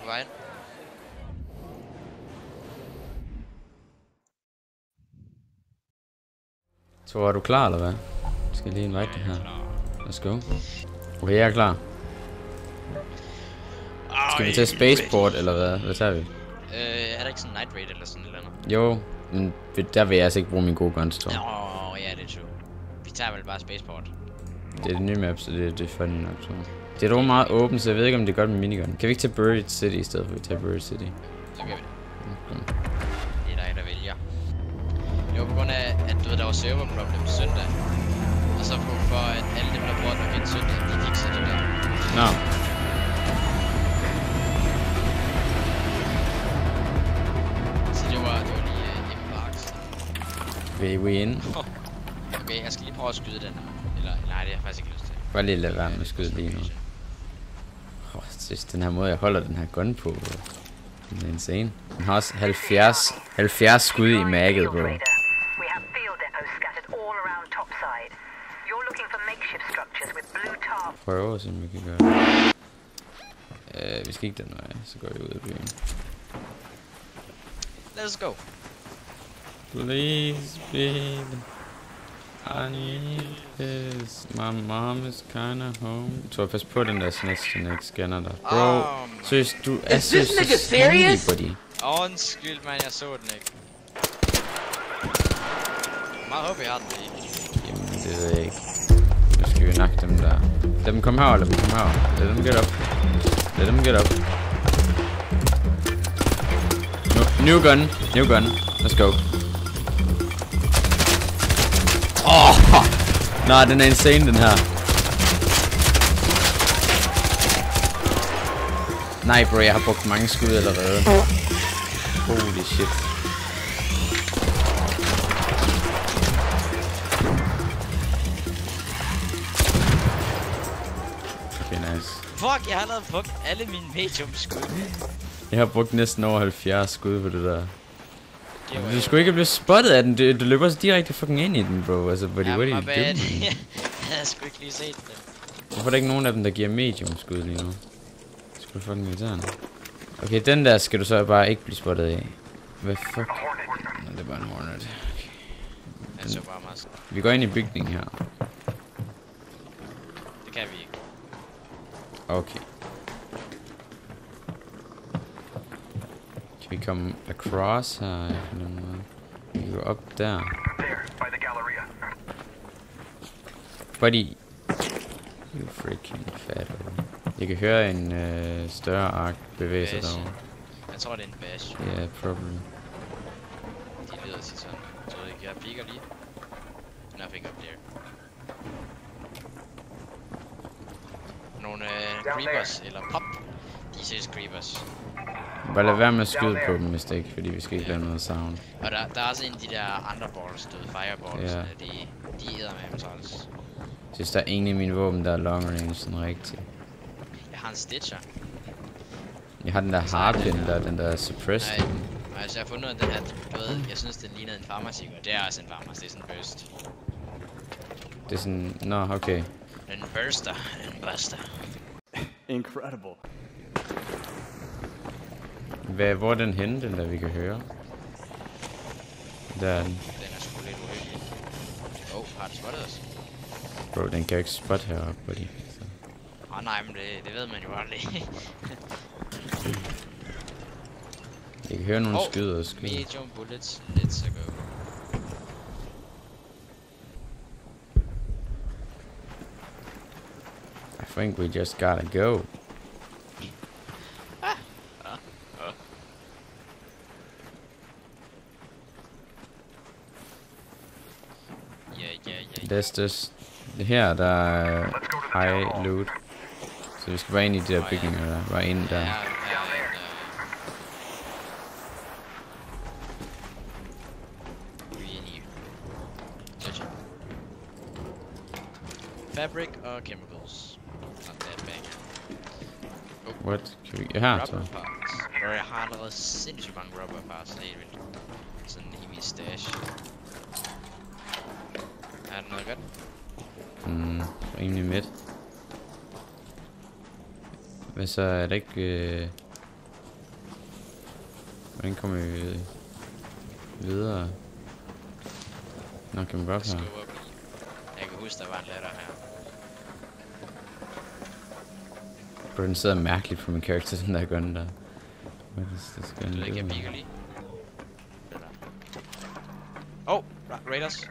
på vejen. Så er du klar, eller hvad? Skal jeg lige invite det her? Let's go. Okay, jeg er klar. Skal vi tage spaceport, eller hvad? Hvad tager vi? Er der ikke sådan night raid eller sådan eller andet? Jo, men der vil jeg altså ikke bruge min gode guns, tror jeg. Nå, ja, det er true. Vi tager vel bare spaceport. Det er det nye map, så det er funny nok, tror jeg. Det er dog meget åbent, så jeg ved ikke, om det er godt med minigun. Kan vi ikke tage Buried City i stedet for, at vi tager Buried City? Så gør vi det. Okay. Det er dig, der vælger. Det var på grund af, at du ved, der var server problem søndag. Og så for at alle dem, der brugte at vinde søndag, de fikser det der. Nå. Så det var lige hjemmebaks. Vil we in? Okay, jeg skal lige prøve at skyde den. Eller nej, det har jeg faktisk ikke lyst til. Bare lige lade være med at skyde lige nu. Den her måde, jeg holder den her gun på, bro. Den er insane. Den har også 70 skud i magget, bro. Prøv at se, om vi kan gøre det. Vi skal ikke den vej, så går vi ud af byen. Let's go. Please, babe. I need this. My mom is kinda home. Så pas på den der snitch scanner der. Bro, seriøst, du er så serious, buddy. Undskyld, man, jeg så den ikke. Meget håber, jeg har den ikke. Jamen, det ved jeg ikke. Nu skal vi nakke dem der. Lad dem komme herover, lad dem komme herover. Lad dem get up. Lad dem get up. New gun. New gun. Let's go. Nej, den er insane, den her. Nej, bro, jeg har brugt mange skud allerede. Holy shit. Okay, nice. Fuck, jeg har allerede brugt alle mine medium skud. Jeg har brugt næsten over 70 skud på det der. Du skulle ikke blive spottet af den. Du løber så direkte fucking ind i den, bro. Altså, what are you doing? Jeg havde sgu ikke lige set det. Hvorfor er der ikke nogen af dem, der giver medium skud lige nu? Det skulle fucking irriterende. Okay, den der skal du så bare ikke blive spottet af. Hvad fuck? Nå, det er bare en Hornet. Okay. Vi går ind i bygningen her. Det kan vi ikke. Okay. Kan vi komme across her? Vi kan gå op der. Buddy. You freaking fat. Jeg kan høre en større ark bevæge sig derovre. Jeg tror det er en bash. Ja, yeah, probably. De lyder til sådan. Så jeg piker lige. Nothing up there. Nogle creepers eller pop. De ses creepers. Bare lad være med at skyde på dem, hvis det ikke, fordi vi skal ikke have noget sound. Og der er også en af de der underballs, du ved, fireballs. Ja. De æder med dem træls. Jeg synes, der er ingen i mine våben, der er long range sådan rigtigt. Jeg har en stitcher. Jeg har den der harpin, den der suppressed. Nej, altså jeg har fundet den her, du ved, jeg synes den lignede en farmersikker. Det er også en farmer, det er sådan en burst. Det er sådan, nå, okay. En burster, en buster. Incredible. Hvor er den henne, den der vi kan høre? Der er den. Den er sgu lidt uhyggelig. Har du spottet os? Bro, den kan jo ikke spotte heroppe, buddy. Nej, men det ved man jo aldrig. Jeg kan høre nogle skyder og skyder. Medium bullets, let's go. I think we just gotta go. Det her, der er high loot. Så vi skal bare ind i de der bygninger der. Bare ind der. Fabric og chemicals. Not that bad. What? Kan vi... Her, så. Jeg har allerede sindssygt mange rubber parts. Det er helt vildt. Sådan i min stash. Er der noget godt? Rimelig midt. Hvad så er det ikke... Hvordan kommer vi videre? Nå, kan man godt her. Jeg kan huske, der var en ladder her. Bro, den sidder mærkeligt på min karakter, den der gun der. Hvad er det, skal Det er ikke, jeg piker lige. Raiders.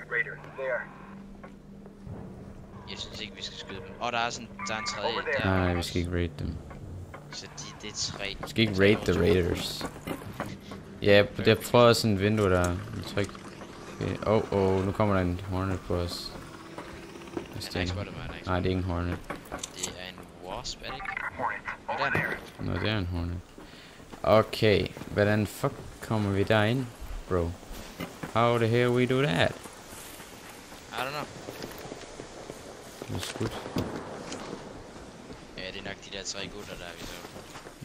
Jeg synes ikke, vi skal skyde dem. Der er sådan, der er en tredje. Nej, vi skal ikke raid dem. Så det er 3. Vi skal ikke raid the raiders. Ja, jeg prøver sådan et vindue der. Jeg tror ikke... Okay. Nu kommer der en hornet på os. Nej, det er ikke en hornet. Det er en wasp, er det ikke? Nå, det er en hornet. Okay, hvordan fuck kommer vi derind, bro? How the hell we do that? I don't know. Det er skudt. Ja, det er nok de der 3 gutter, der vi så.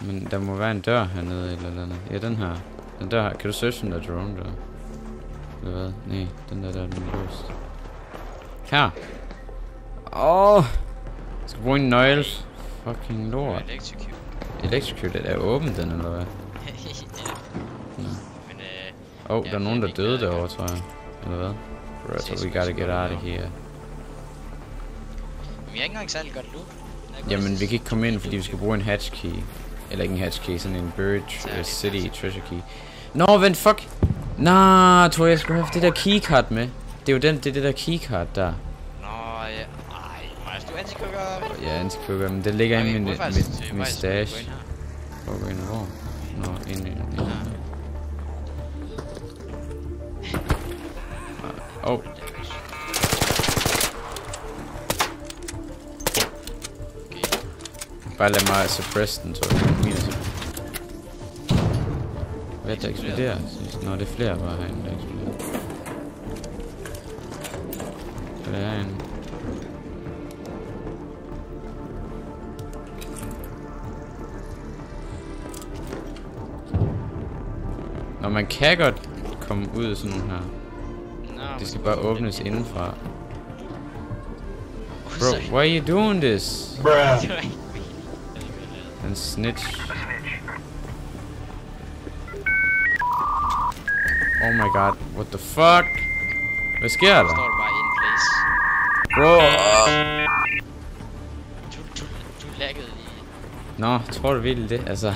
Men der må være en dør hernede eller andet. Ja, den her. Den dør her. Kan du search den der drone der? Eller hvad? Nej, den der den er låst. Her! Jeg skal bruge en nøgle. Fucking lort. Electrocute er åben den, eller hvad? Men der er nogen der døde derovre, tror jeg. Eller hvad? Bro, so we gotta get out of here. Men jeg har ikke engang særlig godt loot. Jamen, vi kan ikke komme ind, fordi vi skal bruge en hatch key. Eller ikke en hatch key, sådan en Bird City treasure key. Nå, vent, fuck! Jeg tror jeg skulle have det der keycard med. Det er jo det der keycard der. Nå, ja. Ej, du anti-cooker? Ja, anti-cooker, men det ligger inde i min stash. Hvor går ind hvor? Nå, ind. Bare lad mig suppress den, tror jeg. Hvad er der eksploderer? Nå, det er flere bare herinde, der eksploderer. Hvad er herinde? Nå, man kan godt komme ud sådan her. Det skal bare åbnes indenfra. Bro, why are you doing this? En snitch. Oh my god, what the fuck? Hvad sker der? Står bare in place. Bro! Du laggede lige. Nå, tror du virkelig det? Altså...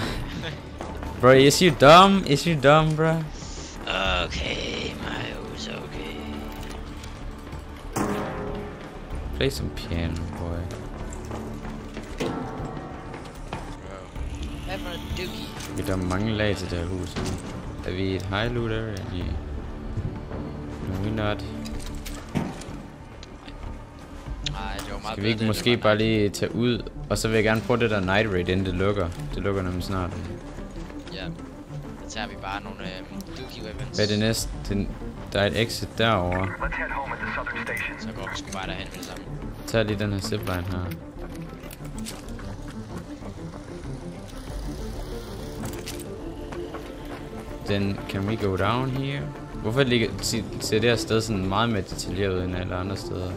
Bro, is you dumb? Is you dumb, bro? Okay, Miles, okay. Play some piano, boy. Okay, der er mange lag til det her hus. Er vi i et high loot area? Nej. No, we not. Skal vi ikke måske bare lige tage ud? Og så vil jeg gerne prøve det der night raid, inden det lukker. Det lukker nemlig snart. Ja. Så tager vi bare nogle dookie weapons. Hvad er det næste? Der er et exit derovre. Så går vi sgu bare derhen med det samme. Tag lige den her zipline her. Then can we go down here? Hvorfor ser det her sted sådan meget mere detaljeret ud end alle andre steder?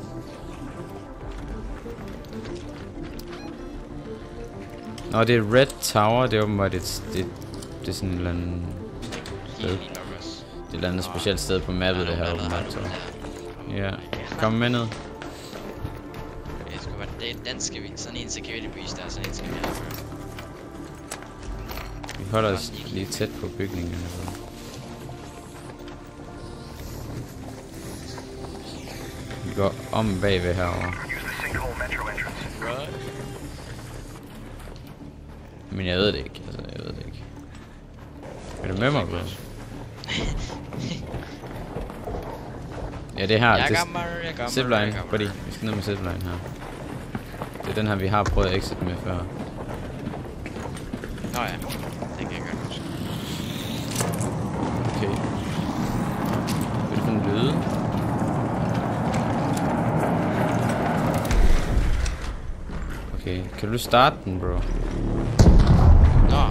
Nå, det er Red Tower. Det er åbenbart det er sådan et eller andet sted. Det er et eller andet specielt sted på mappet, det her åbenbart. Så. Ja, kom med ned. Den skal vi, sådan en security breach der, sådan en skal vi have. Vi holder os lige tæt på bygningen. Vi går om bagved herovre. Men jeg ved det ikke, altså, jeg ved det ikke. Er du med mig, bro? Ja, det her, det er zipline, buddy. Vi skal ned med zipline her. Det er den her, vi har prøvet at exit med før. Nå ja, det kan jeg godt huske. Okay. Hvad er det for en lyde? Okay, kan du starte den, bro? Nå,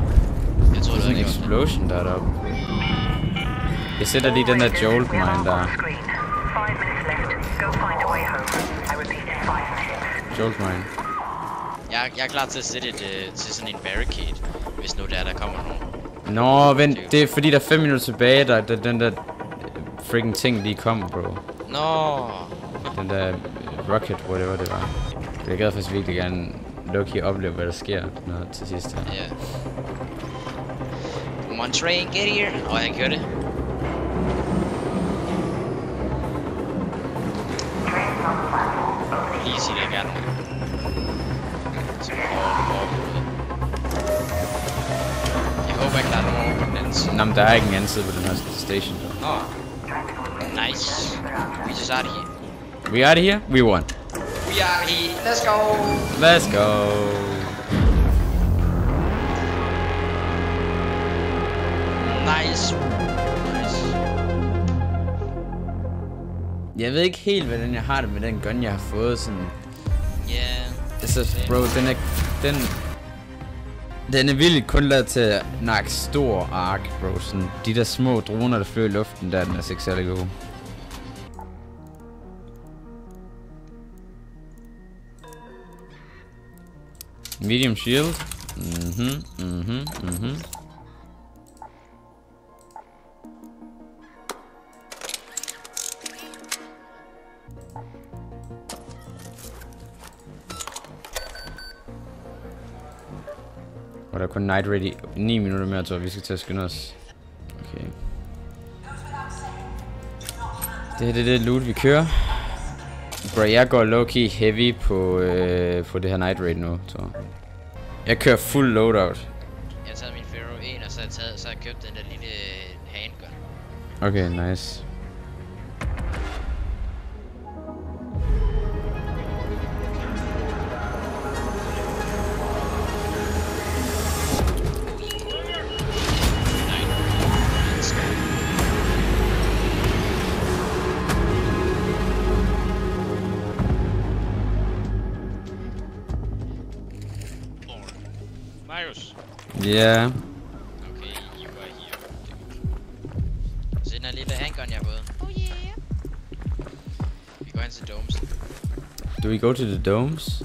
jeg tror det er en explosion der er deroppe. Jeg sætter lige den der jolt mine der. Jolt mine. Jeg er klar til at sætte til sådan en barricade, hvis nu der kommer nogen. Nå, vent, det er fordi der er 5 minutter tilbage, der den der freaking ting lige kom, bro. Nå. Den der rocket, whatever det var. Jeg gad faktisk virkelig gerne low-key opleve, hvad der sker når til sidst her. Ja. Come on train, get here. Jeg kører det. Lige sig det gerne. Så jeg håber ikke, der er nogen over på den anden side. Nå, men der er ikke en anden side på den her station. Nice. We just out of here. We out of here? We won. We are here. Let's go. Let's go. Nice. Nice. Jeg ved ikke helt, hvordan jeg har det med den gun, jeg har fået. Sådan. Yeah. Altså, bro, den er vildt kun lavet til at nakke stor ark, bro. Sådan, de der små droner, der flyver i luften, der den er ikke særlig god. Medium shield. Og der er kun night ready 9 minutter mere, tror jeg, vi skal til at skynde os. Okay. Det er det loot, vi kører. Bro, jeg går low-key heavy på det her night raid nu, tror jeg. Jeg kører fuld loadout. Jeg har taget min Pharaoh 1, og så har jeg købt den der lille handgun. Okay, nice. Marius. Ja. Okay, you are here. Se den her lille handgun, jeg har fået. Oh yeah. Vi går hen til domes. Do we go to the domes?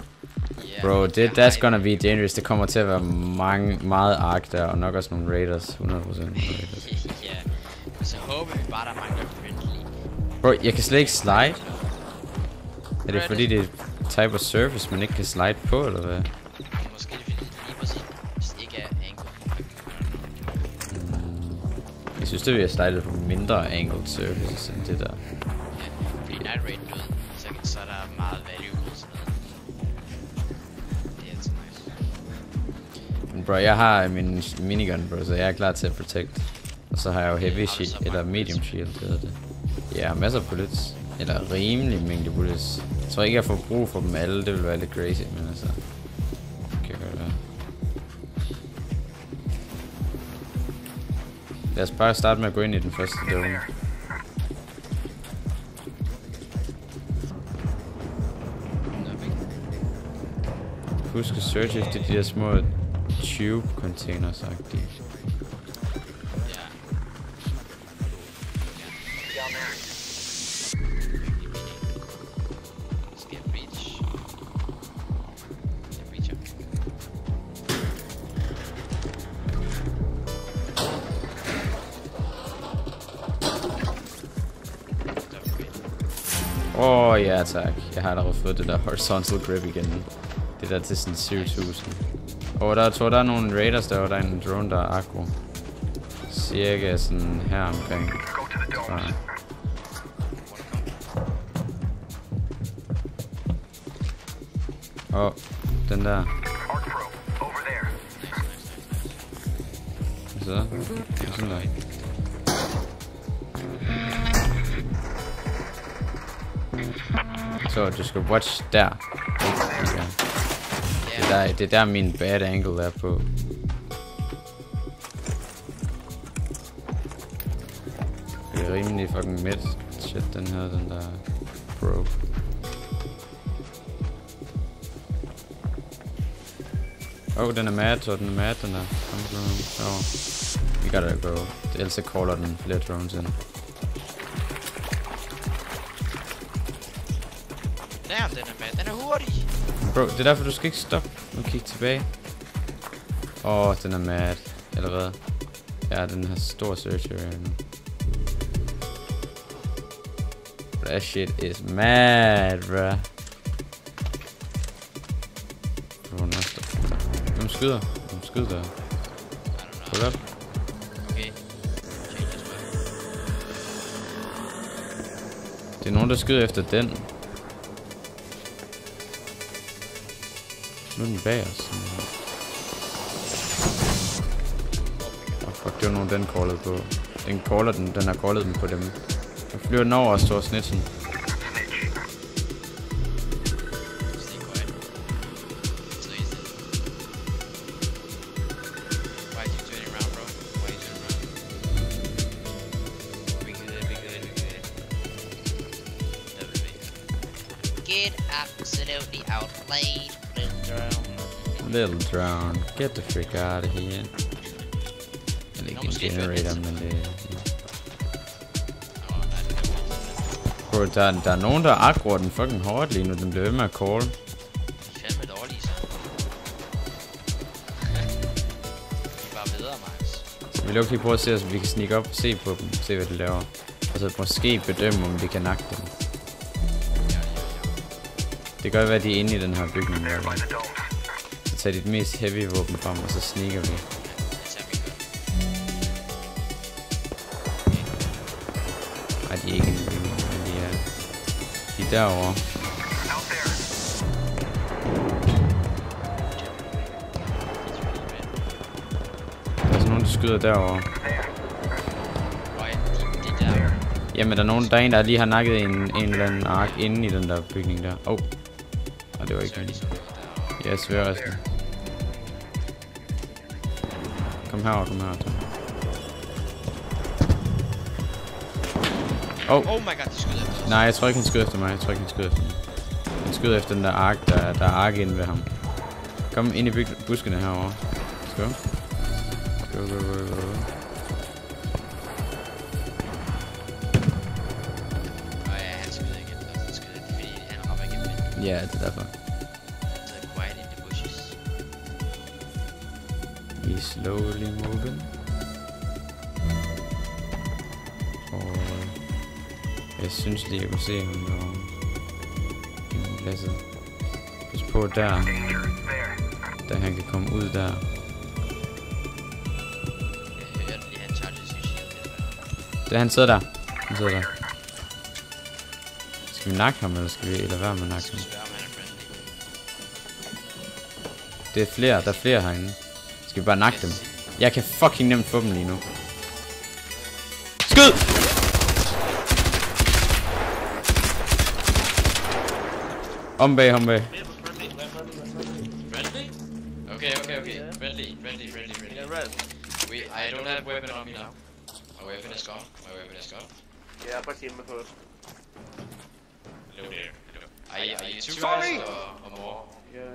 Yeah, bro, that's gonna be dangerous. Det kommer til at være meget ark der, og nok også nogle raiders. 100% raiders. Ja, så håber vi bare, der mangler friendly. Bro, jeg kan slet ikke slide. Er det fordi det er type of surface, man ikke kan slide på, eller hvad? Måske det er fordi, lige præcis ikke er angle. Jeg synes, det vil have slidet på mindre angled surfaces end det der. Ja, fordi night raid død, så er der meget value og sådan noget. Det er altid nice. Men bro, jeg har min minigun, bro, så jeg er klar til at protect. Og så har jeg jo heavy shield, eller medium shield, det hedder det. Ja, masser af bullets. Eller rimelig mængde bullets. Jeg tror ikke, jeg får brug for dem alle, det vil være lidt crazy, men altså... Kan jeg gøre det. Lad os bare starte med at gå ind i den første dome. Husk at search efter de der små tube containers, agtige. Ja tak, jeg har allerede fået det der horizontal grip igen. Det der til sådan 7000. Der tror der er nogle raiders der er en drone der er aggro. Cirka sådan her omkring. Den der. Så. Sådan der. Så du skal watch der. Okay. Det er der min bad angle er på. Det er rimelig fucking midt. Shit, den her, den der bro. Den er mad, så den er mad, den der. We gotta go. Ellers caller den flere drones ind. Damn, den er mad. Den er hurtig. Bro, det er derfor, du skal ikke stoppe og kigge tilbage. Den er mad. Eller hvad? Ja, den har stor search area nu. That shit is mad, bruh. Hvem skyder? Hvem skyder der? Pull up. Okay. Det er nogen, der skyder efter den. Nu er den bag os. Oh fuck, det var nogen, den callede på. Den caller den, den har callet dem på dem. Jeg flyver den over og står snitchen. Get absolutely outplayed, Little drone. Get the freak out of here. And it can generate them in the... Bro, der er nogen, der akkurat den fucking hårdt lige nu. Den bliver ved med at call. De er fandme dårlige, så. De er bare bedre, Max. Så vi vil også lige prøve at se, om vi kan snige op og se på dem. Se hvad de laver. Og så måske bedømme, om vi kan nakke dem. Det kan godt være, at de er inde i den her bygning. Så tager de det mest heavy våben frem, og så sneaker vi. Ej, de er ikke inde i bygningen, men de er derovre. Der er sådan nogen, der skyder derovre. Jamen, der er en, der lige har nakket en eller anden ark inde i den der bygning der. Oh. Og det var ikke noget. Ja, sværresten. Kom herover, Tom. Oh my god, de skyder efter os. Nej, jeg tror ikke, han skyder efter mig. Han skyder efter den der ark, der er ark inde ved ham. Kom ind i buskene herovre. Skål. Go. Ja, det er derfor. Vi er slowly moving. Og jeg synes lige, jeg kunne se ham derovre. I pladset. Pas på der. Da han kan komme ud der. Det han sidder der. Skal vi nakke ham, eller skal vi lade være med at nakke ham? Det er flere, der er flere herinde. Skal vi bare nakke dem? Jeg kan fucking nemt få dem lige nu. Skyd! Om bag. Friendly? Okay. Friendly. I don't have weapon on me now. My weapon is gone. Yeah, but him first. Hello there. Are you two guys or more? Yeah,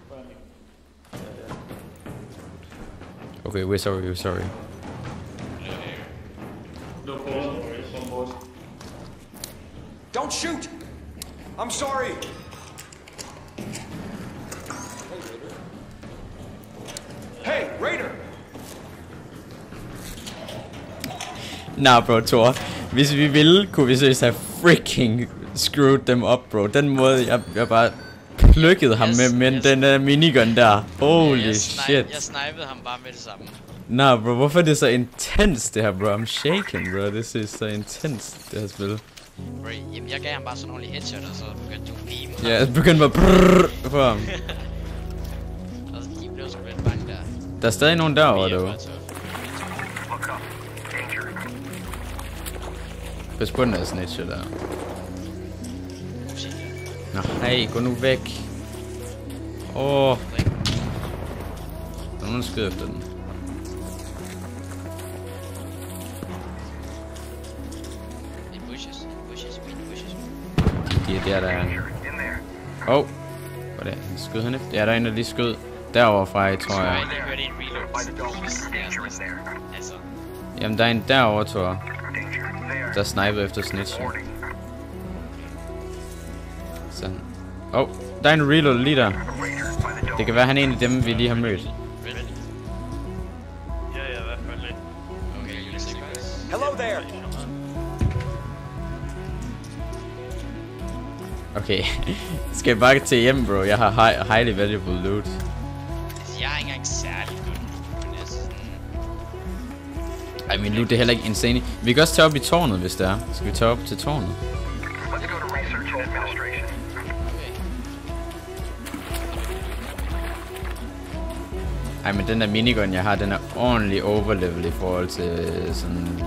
funny. Okay, we're sorry. Hello there. No boss. Don't shoot! I'm sorry! Hey, Raider! Nah, bro, Thor. Hvis vi ville, kunne vi seriøst have freaking screwed dem up, bro. Den måde, jeg bare plukkede ham med den der minigun der. Holy shit. Jeg snipede ham bare med det samme. Nah, bro, hvorfor er det så intens det her, bro? I'm shaking, bro. Det er så intens, det her spil. Bro, jeg gav ham bare sådan en ordentlig headshot, og så begyndte du at beam. Ja, jeg begyndte bare brrrr på ham. Og så de blev sgu lidt bange der. Der er stadig nogen derovre, dog. Pas på den her snitcher der. Nå, hey, gå nu væk. Åh. Der er nogen, der skyder efter den. De er der. Åh. Hvad er det? Han skød han efter? Ja, der er en, der lige skød derovre fra, jeg tror jeg. Jamen, der er en derovre, tror jeg. Der snipede efter snitchen. Sådan. Åh, der er en reload lige der. Det kan være, han er en af dem, vi lige har mødt. Ja, hvad for lidt. Okay. Skal jeg bare til hjem, bro? Jeg har highly valuable loot. Jeg er ikke engang særlig good. Ej, min loot det er heller ikke insane. Vi kan også tage op i tårnet, hvis det er. Skal vi tage op til tårnet? Ej, men den der minigun, jeg har, den er ordentligt overlevel i forhold til sådan...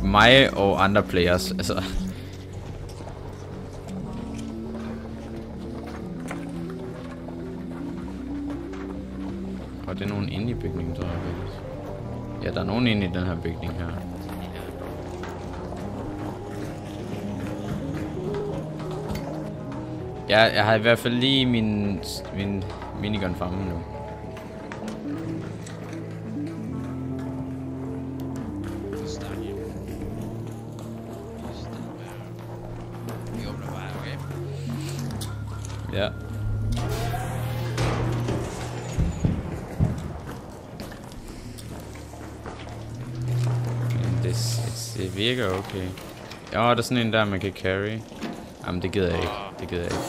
mig og andre players, altså... Og det er nogen inde i bygningen, tror jeg. Ja, der er nogen inde i den her bygning her. Ja, jeg har i hvert fald lige min minigun fremme nu. Vi åbner bare, okay? Ja. Det virker okay. Ja, der er sådan en der, man kan carry. Jamen, det gider jeg ikke. Det gider jeg ikke.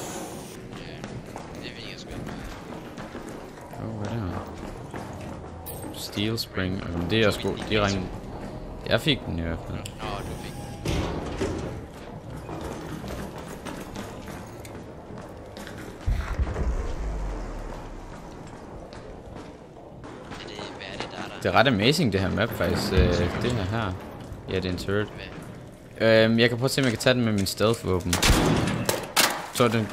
Det virker sgu. Hvad er det her? Steel spring. Okay, det er også god. Jeg fik den i hvert fald. Nå, du fik den. Hvad er det, der er der? Det er ret amazing, det her map faktisk. Det her. Ja, det er en turret. Jeg kan prøve at se, om jeg kan tage den med min stealth-våben. Så er den...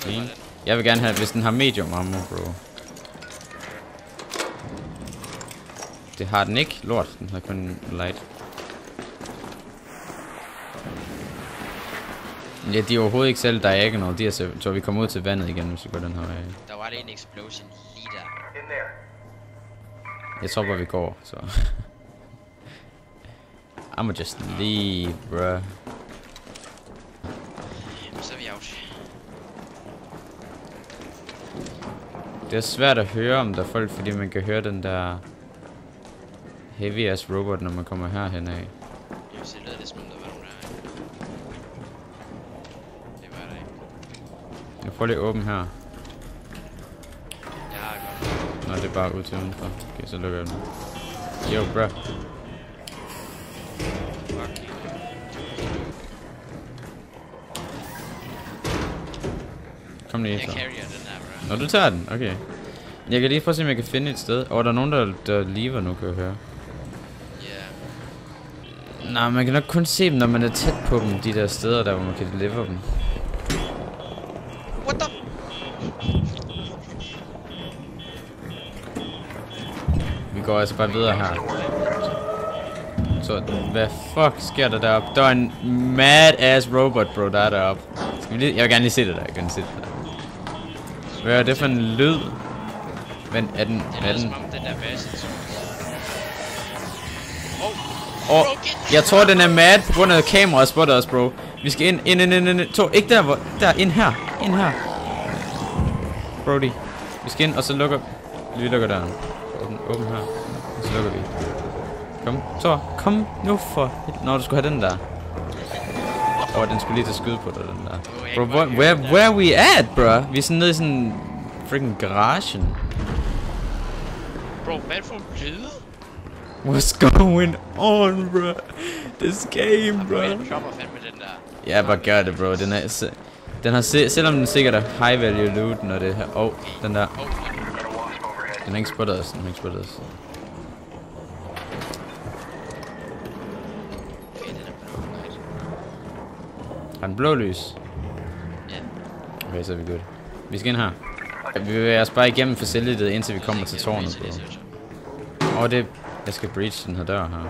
Nice. Jeg vil gerne have, hvis den har medium ammo, bro. Det har den ikke. Lort, den har kun light. Ja, de er overhovedet ikke selv diagonal. De er så vi kommer ud til vandet igen, hvis vi går den her vej. Der var lige en explosion lige der. Jeg tror bare vi går, så. I'ma just leave, bruh. Så er vi out. Det er svært at høre, om der er folk, fordi man kan høre den der heavy ass robot, når man kommer herhen af. Jeg vil se lidt som om der var nogen der. Det var der ikke. Jeg prøver lige at åbne her. Jeg har godt. Nå, det er bare ud til udenfor. Okay, så lukker jeg den. Yo, bruh. Fuck. Kom lige Jeg så. carrier den her, bro. Nå, du tager den? Okay. Jeg kan lige prøve at se, om jeg kan finde et sted. Der er nogen, der lever nu, kan jeg høre. Ja. Nej, man kan nok kun se dem, når man er tæt på dem. De der steder, der hvor man kan deliver dem. What the? Vi går altså bare videre her. Så, hvad fuck sker der deroppe? Der er en mad ass robot, bro, der er deroppe. Skal vi lige... Jeg vil gerne lige se det der. Hvad er det for en lyd? Men er den... Det er som om den der base. Åh, jeg tror den er mad på grund af kameraet spotter os, bro. Vi skal ind. Ikke der, hvor... Der, ind her. Brody. Vi skal ind, og så lukker... Vi lukker døren. Åbn her. Og så lukker vi. Kom, Thor. Kom nu for... Nå, du skulle have den der. Den skulle lige tage skyde på dig, den der. Bro, where are we at, bro? Vi er sådan nede i sådan... freaking garagen. Bro, hvad er det for en lyde? What's going on, bro? This game, bro. Jeg chopper fandme den der. Ja, bare gør det, bro. Den har selvom den sikkert er high value loot, når det her... den der... Den har ikke spottet os, Okay, den er blå. Nice. Har den blå lys? Ja. Okay, så er vi good. Vi skal ind her. Vi bevæger os bare igennem facilityet, indtil vi kommer til tårnet, bro. Det... Jeg skal breach den her dør her.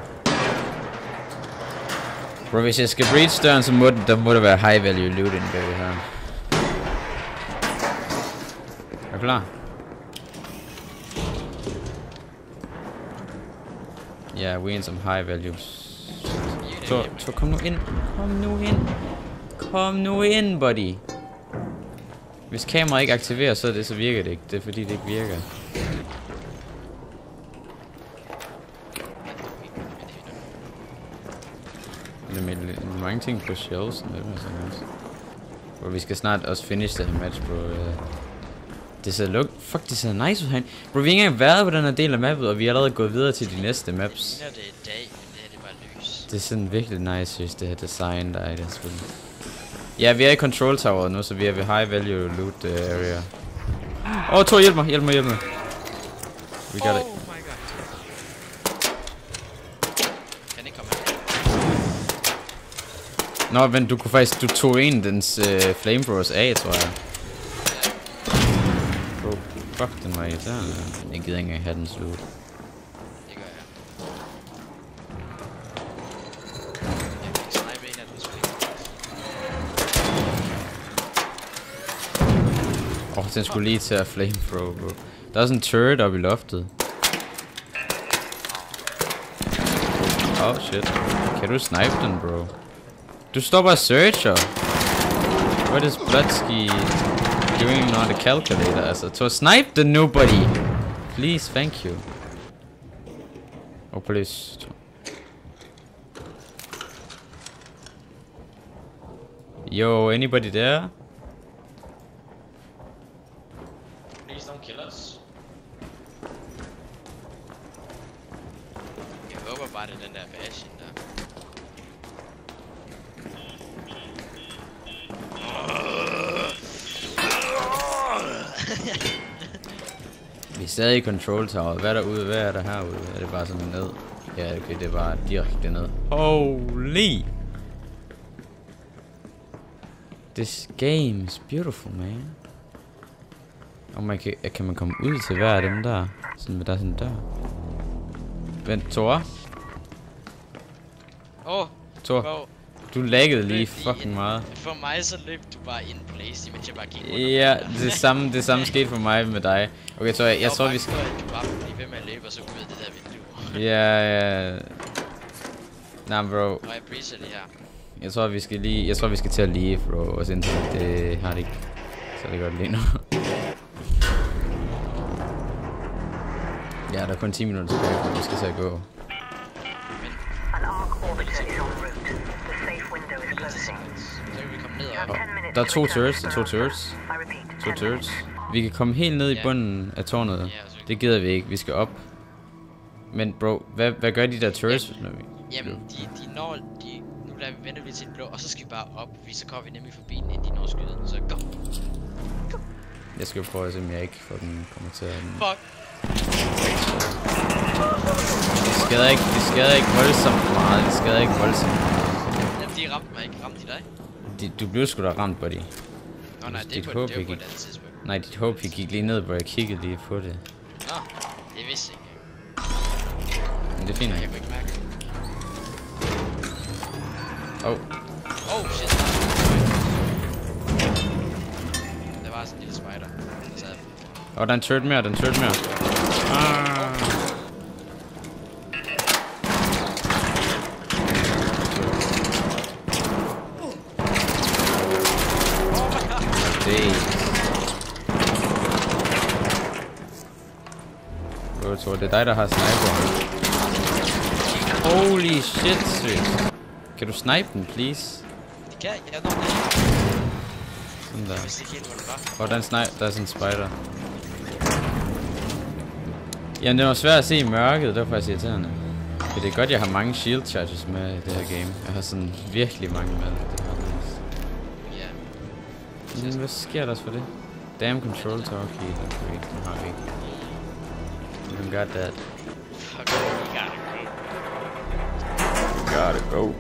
Bro, hvis jeg skal breach døren, så må der være high value loot inde bagved her. Er du klar? Ja, we in some high values. Så kom nu ind. Kom nu ind, buddy. Hvis kameraet ikke aktiverer, så virker det ikke. Det er fordi det ikke virker. Mange ting på shelves, det er sådan også. Og vi skal snart også finish det her match, bro. Det ser fuck, det ser nice ud herinde. Bro, vi har ikke engang været på den her del af mappet, og vi er allerede gået videre til de næste maps. Det er i dag, men det her det er bare lys. Det er sådan virkelig nice, synes det her design, der er i det her spil. Ja, vi er i control tower nu, så vi er ved high value loot area. Thor, hjælp mig. We got it. My god. Kan ikke komme her? Nå, men du tog en dens flamethrowers af, tror jeg. Bro, fuck, den var irriterende. Jeg gider ikke engang have dens loot. Det gør jeg. Jeg kan snipe en af den spil. Den skulle lige til at flamethrow, bro. Der er sådan en turret oppe i loftet. Shit. Kan du snipe den, bro? Du står bare og searcher. What is Bloodsky doing on the calculator? Altså, to snipe the nobody. Please, thank you. Please. Yo, anybody there? Please don't kill us. Jeg håber bare, det er den der bastion der. Vi er stadig i control tower. Hvad er der ude? Hvad er der herude? Er det bare sådan ned? Ja, okay, det er bare direkte ned. Holy! This game is beautiful, man. Og kan man komme ud til hver af dem der? Sådan, der er sådan en dør. Vent, Thor? Thor, du laggede lige fucking meget. For mig så løb du bare in place, mens jeg bare gik rundt. Ja, det samme skete for mig med dig. Okay, så jeg tror vi skal... Du bare blive ved med at løbe og så ud af det der vindue. Ja. Nah, bro. Og jeg breacher det her. Jeg tror vi skal til at leave, bro. Vores internet, det har det ikke. Så det godt lige nu. Ja, der er kun 10 minutter tilbage, for vi skal til at gå. Der er to turrets. Vi kan komme helt ned i bunden af tårnet. Det gider vi ikke, vi skal op. Men bro, hvad gør de der turrets? Jamen, nu lader vi vente lidt til den blå, og så skal vi bare op. Så kommer vi nemlig forbi den, inden de når skydet. Så go. Jeg skal prøve at se, om jeg ikke får den kommer til at... Fuck. Det skader ikke voldsomt meget. Jamen, de ramte mig ikke. Ramte de dig? Du blev sgu da ramt, buddy. Nå nej, det er på et andet tidspunkt. Nej, dit håb gik lige ned, hvor jeg kiggede lige på det. Nå, det vidste jeg ikke. Men det er fint. Jeg kunne ikke mærke det. Shit. Der var sådan en lille spider. Der er en turret mere, Bro, det er dig, der har sniper. Holy shit, seriøst. Kan du snipe den, please? Det kan jeg nok ikke. Sådan der. Jeg vidste ikke helt, hvor det var. Der er sådan en spider. Jamen, det var svært at se i mørket, det var faktisk irriterende. Men det er godt, jeg har mange shield charges med i det her game. Jeg har sådan virkelig mange med det her. Ja. Men hvad sker der for det? Damn control tower key, den har vi ikke. We got that. Fuck, we gotta go.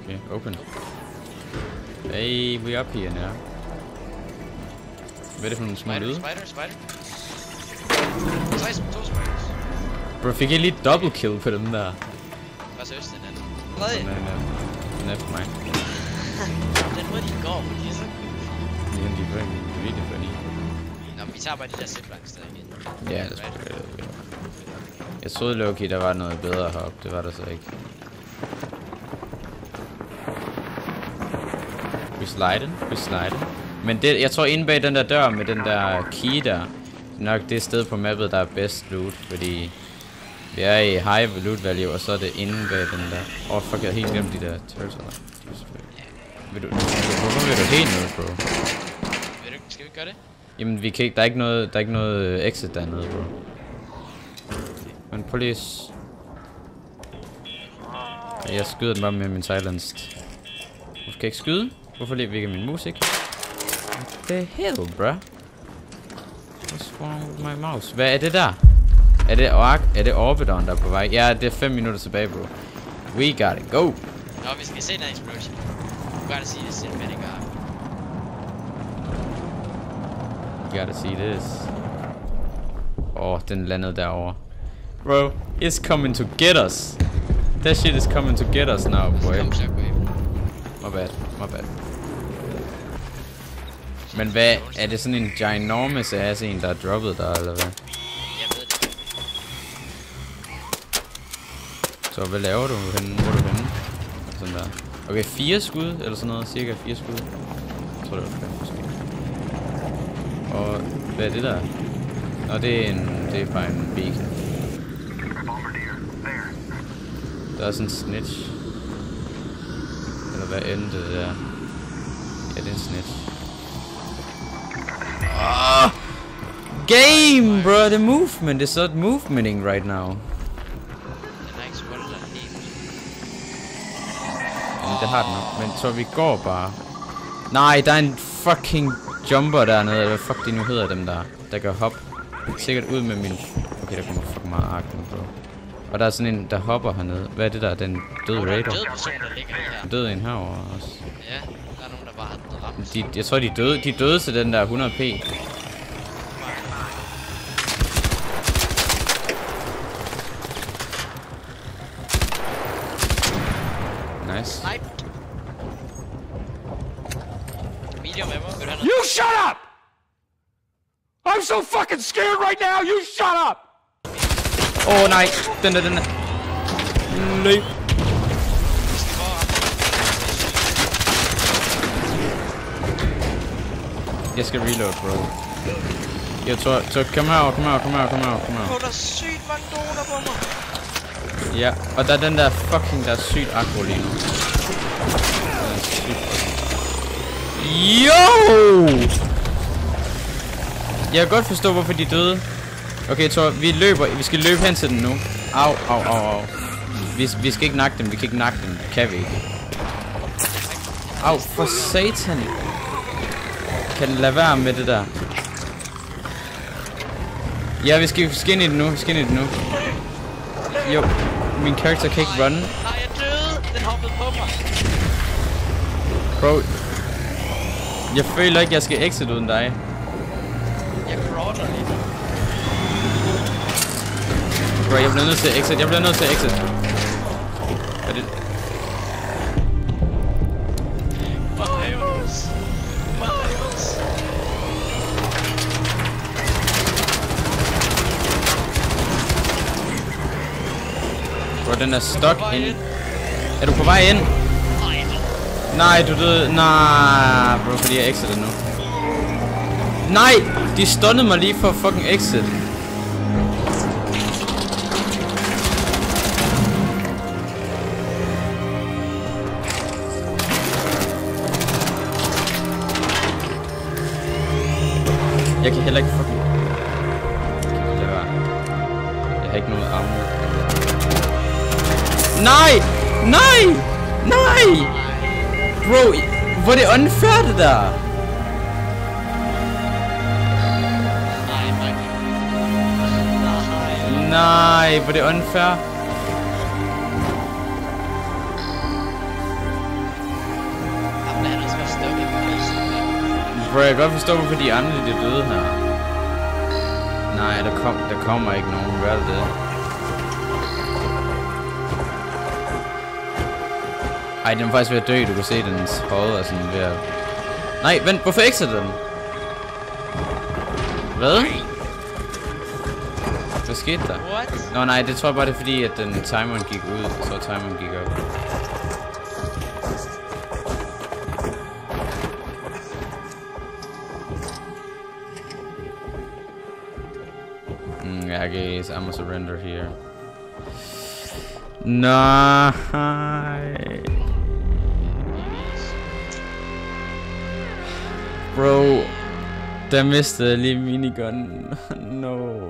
Okay, open. Hey, we up here now. Hvad er det for nogle små lyde? Spider. To spiders. Bro, fik jeg lige double kill på dem der? Hvad så den anden? Den er for mig. Den måde de går, fordi så... Ja, de er virkelig funny. Nå, men vi tager bare de der ziplines der igen. Ja, det er sgu det. Jeg troede Loki, der var noget bedre heroppe. Det var der så ikke. We slide. Men det, jeg tror inde bag den der dør med den der key der, nok det sted på mappet, der er bedst loot, fordi vi er i high loot value, og så er det inde bag den der. Fuck, jeg har helt glemt de der turtles. Hvorfor vil du helt ned, bro? Skal vi gøre det? Jamen, vi kan ikke, der er ikke noget exit dernede, bro. Men prøv lige. Jeg skyder den bare med min silenced. Hvorfor kan jeg ikke skyde? Hvorfor lever vi ikke min musik? What the hell, bro? What's wrong with my mouse? Hvad er det der? Er det Orbiteren, der er på vej? Ja, det er 5 minutter tilbage, bro. We gotta go. Nå, vi skal se den explosion. We gotta see this cinematic art. You gotta see this. Den landede derovre. Bro, it's coming to get us. That shit is coming to get us now, boy. My bad. Men hvad, er det sådan en ginormous ass en, der er droppet der, eller hvad? Jeg ved det. Så hvad laver du henne? Hvor er du henne? Sådan der. Okay, 4 skud, eller sådan noget, cirka 4 skud. Jeg tror det var 5 måske. Og hvad er det der? Nå, det er bare en beacon. Der er sådan en snitch. Eller hvad end det der? Ja, det er en snitch. Game, bro! The movement is not movementing right now. Den har ikke spurgt dig helt. Jamen, det har den nok. Men så vi går bare. Nej, der er en fucking jumper dernede. Eller hvad fuck de nu hedder dem der kan hoppe. Sikkert ud med min... Okay, der kommer fucking meget ark nu, bro. Og der er sådan en, der hopper hernede. Hvad er det der? Den døde raider? Der er en død person, der ligger her. Den døde en herovre også. Ja, der er nogen, der bare har ramt. Jeg tror, de døde til den der 100p. Nice. Medium ammo, vil du have noget? You shut up! I'm so fucking scared right now, you shut up! Nej, den der. Løb. Jeg skal reload, bro. Jeg tror, kom her. Der er sygt mange droner på mig. Ja, og der er den der fucking, der er sygt aggro lige nu. Yo! Jeg kan godt forstå, hvorfor de døde. Okay, jeg tror, vi skal løbe hen til den nu. Au. Vi skal ikke nakke dem, kan vi ikke. Au, for satan. Kan den lade være med det der? Ja, vi skal ind i det nu, Jo, min karakter kan ikke run. Nej, jeg døde. Den hoppede på mig. Bro, jeg føler ikke, jeg skal exit uden dig. Jeg crawler lidt. Bro, jeg bliver nødt til at exit. Er det... Marius. Bro, den er stuck ind. Er du på vej ind? Nej, du døde. Nej, bro, fordi jeg exitede nu. Nej, de stunnede mig lige for fucking exit. Jeg kan heller ikke fucking... Det var... Jeg har ikke noget ammo. Nej! Bro, hvor er det unfair det der? Nej, hvor er det unfair? Bro, jeg kan godt forstå, hvorfor de andre de døde her. Nej, der kommer ikke nogen. Hvad er det? Ej, den er faktisk ved at dø. Du kan se dens hoved og sådan ved at... Nej, vent, hvorfor exit den? Hvad? Hvad skete der? What? Nå nej, det tror jeg bare det er fordi, at den timeren gik ud, og så timeren gik op. Yeah, guys, I'm gonna surrender here. Nej. Bro, der mistede jeg lige minigun. No.